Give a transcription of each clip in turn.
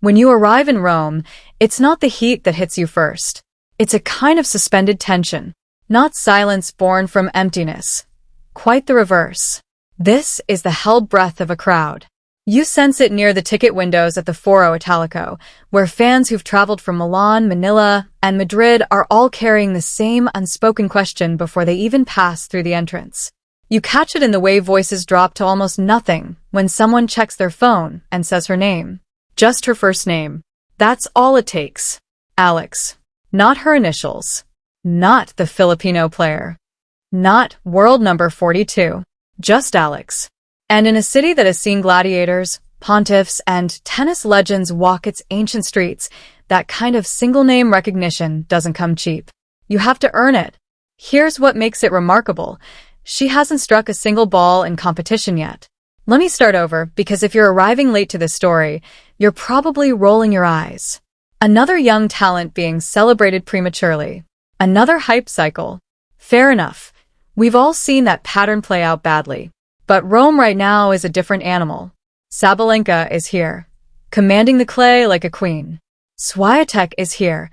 When you arrive in Rome, it's not the heat that hits you first. It's a kind of suspended tension, not silence born from emptiness. Quite the reverse. This is the held breath of a crowd. You sense it near the ticket windows at the Foro Italico, where fans who've traveled from Milan, Manila, and Madrid are all carrying the same unspoken question before they even pass through the entrance. You catch it in the way voices drop to almost nothing when someone checks their phone and says her name. Just her first name. That's all it takes. Alex. Not her initials. Not the Filipino player. Not world number 42. Just Alex. And in a city that has seen gladiators, pontiffs, and tennis legends walk its ancient streets, that kind of single-name recognition doesn't come cheap. You have to earn it. Here's what makes it remarkable. She hasn't struck a single ball in competition yet. Let me start over, because if you're arriving late to this story, you're probably rolling your eyes. Another young talent being celebrated prematurely. Another hype cycle. Fair enough. We've all seen that pattern play out badly. But Rome right now is a different animal. Sabalenka is here, commanding the clay like a queen. Swiatek is here,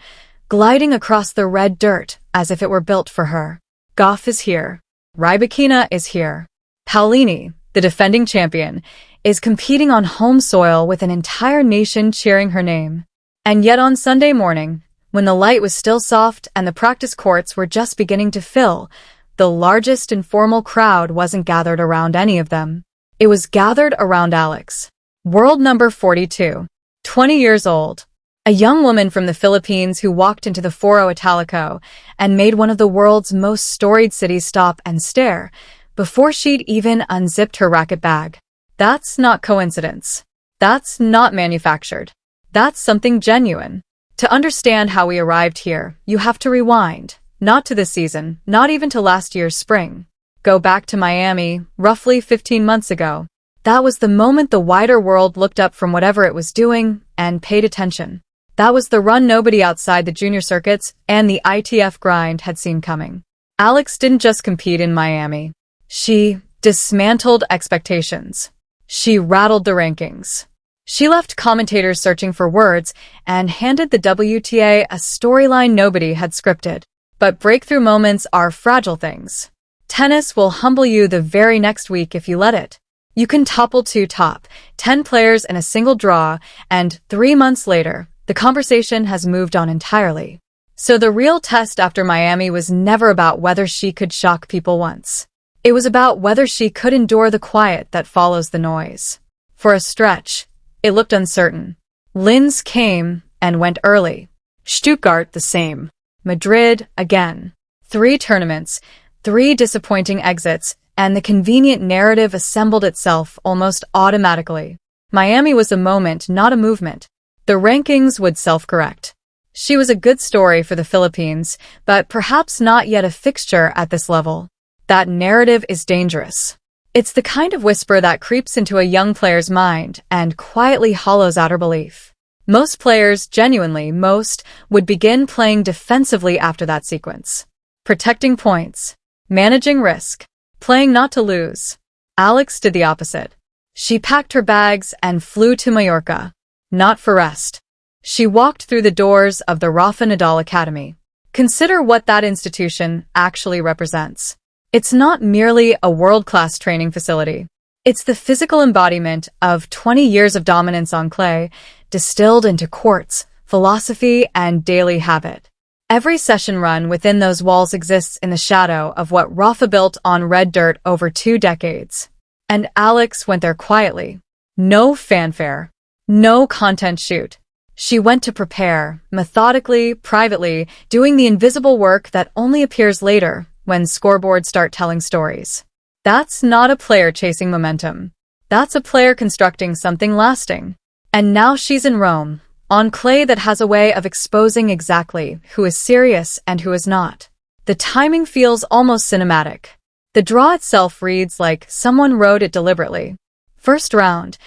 gliding across the red dirt as if it were built for her. Goff is here. Rybakina is here. Paolini, the defending champion, is competing on home soil with an entire nation cheering her name. And yet on Sunday morning, when the light was still soft and the practice courts were just beginning to fill, the largest informal crowd wasn't gathered around any of them. It was gathered around Alex. World number 42. 20 years old. A young woman from the Philippines who walked into the Foro Italico and made one of the world's most storied cities stop and stare before she'd even unzipped her racket bag. That's not coincidence. That's not manufactured. That's something genuine. To understand how we arrived here, you have to rewind. Not to this season, not even to last year's spring. Go back to Miami, roughly 15 months ago. That was the moment the wider world looked up from whatever it was doing and paid attention. That was the run nobody outside the junior circuits and the ITF grind had seen coming. Alex didn't just compete in Miami. She dismantled expectations. She rattled the rankings. She left commentators searching for words and handed the WTA a storyline nobody had scripted. But breakthrough moments are fragile things. Tennis will humble you the very next week if you let it. You can topple two top 10 players in a single draw, and 3 months later, the conversation has moved on entirely. So the real test after Miami was never about whether she could shock people once. It was about whether she could endure the quiet that follows the noise. For a stretch, it looked uncertain. Linz came and went early. Stuttgart the same. Madrid, again. 3 tournaments, 3 disappointing exits, and the convenient narrative assembled itself almost automatically. Miami was a moment, not a movement. The rankings would self-correct. She was a good story for the Philippines, but perhaps not yet a fixture at this level. That narrative is dangerous. It's the kind of whisper that creeps into a young player's mind and quietly hollows out her belief. Most players, genuinely most, would begin playing defensively after that sequence. Protecting points. Managing risk. Playing not to lose. Alex did the opposite. She packed her bags and flew to Mallorca. Not for rest. She walked through the doors of the Rafa Nadal Academy. Consider what that institution actually represents. It's not merely a world-class training facility. It's the physical embodiment of 20 years of dominance on clay, distilled into courts, philosophy, and daily habit. Every session run within those walls exists in the shadow of what Rafa built on red dirt over 2 decades. And Alex went there quietly. No fanfare. No content shoot. She went to prepare, methodically, privately, doing the invisible work that only appears later when scoreboards start telling stories. That's not a player chasing momentum. That's a player constructing something lasting. And now she's in Rome, on clay that has a way of exposing exactly who is serious and who is not. The timing feels almost cinematic. The draw itself reads like someone wrote it deliberately. First round,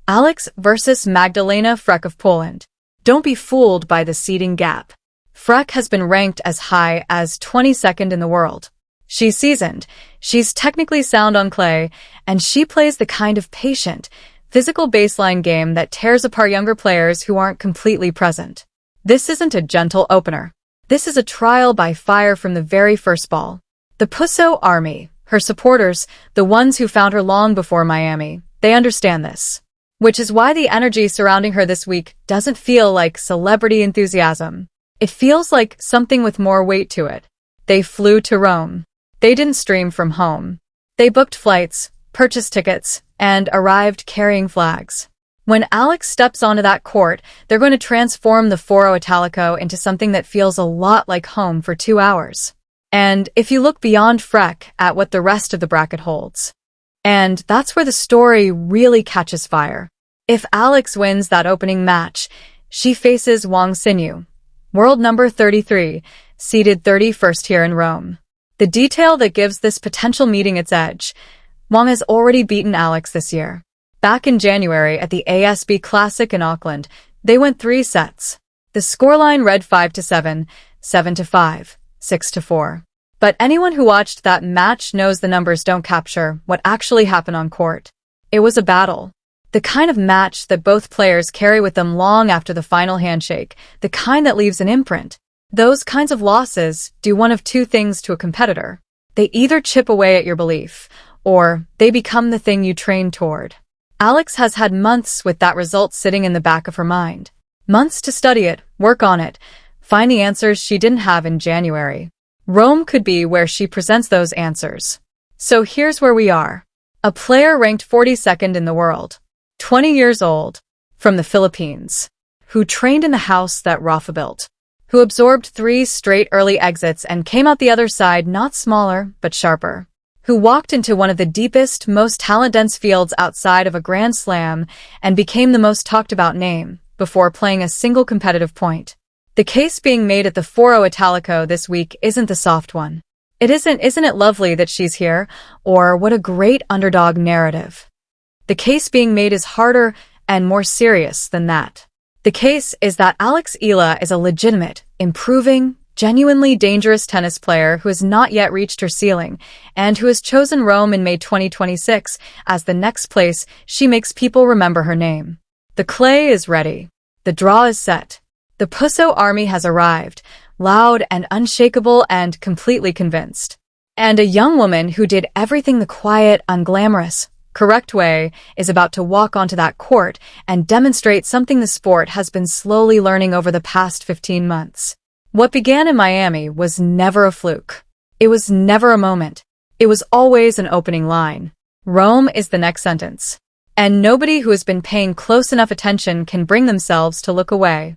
Alex versus Magdalena Frech of Poland. Don't be fooled by the seeding gap. Frech has been ranked as high as 22nd in the world. She's seasoned, she's technically sound on clay, and she plays the kind of patient, physical baseline game that tears apart younger players who aren't completely present. This isn't a gentle opener. This is a trial by fire from the very first ball. The Pusso Army, her supporters, the ones who found her long before Miami, they understand this. Which is why the energy surrounding her this week doesn't feel like celebrity enthusiasm. It feels like something with more weight to it. They flew to Rome. They didn't stream from home. They booked flights, purchased tickets, and arrived carrying flags. When Alex steps onto that court, they're going to transform the Foro Italico into something that feels a lot like home for 2 hours. And if you look beyond Freck at what the rest of the bracket holds. And that's where the story really catches fire. If Alex wins that opening match, she faces Wang Xinyu, world number 33, seeded 31st here in Rome. The detail that gives this potential meeting its edge: Wang has already beaten Alex this year. Back in January at the ASB Classic in Auckland, they went 3 sets. The scoreline read 5-7, 7-5, 6-4. But anyone who watched that match knows the numbers don't capture what actually happened on court. It was a battle. The kind of match that both players carry with them long after the final handshake, the kind that leaves an imprint. Those kinds of losses do one of 2 things to a competitor. They either chip away at your belief, or they become the thing you train toward. Alex has had months with that result sitting in the back of her mind. Months to study it, work on it, find the answers she didn't have in January. Rome could be where she presents those answers. So here's where we are. A player ranked 42nd in the world, 20 years old, from the Philippines, who trained in the house that Rafa built, who absorbed 3 straight early exits and came out the other side not smaller, but sharper, who walked into one of the deepest, most talent-dense fields outside of a Grand Slam and became the most talked-about name before playing a single competitive point. The case being made at the Foro Italico this week isn't the soft one. Isn't it lovely that she's here? Or what a great underdog narrative. The case being made is harder and more serious than that. The case is that Alex Eala is a legitimate, improving, genuinely dangerous tennis player who has not yet reached her ceiling, and who has chosen Rome in May 2026 as the next place she makes people remember her name. The clay is ready. The draw is set. The Pusso Army has arrived, loud and unshakable and completely convinced. And a young woman who did everything the quiet, unglamorous, correct way is about to walk onto that court and demonstrate something the sport has been slowly learning over the past 15 months. What began in Miami was never a fluke. It was never a moment. It was always an opening line. Rome is the next sentence. And nobody who has been paying close enough attention can bring themselves to look away.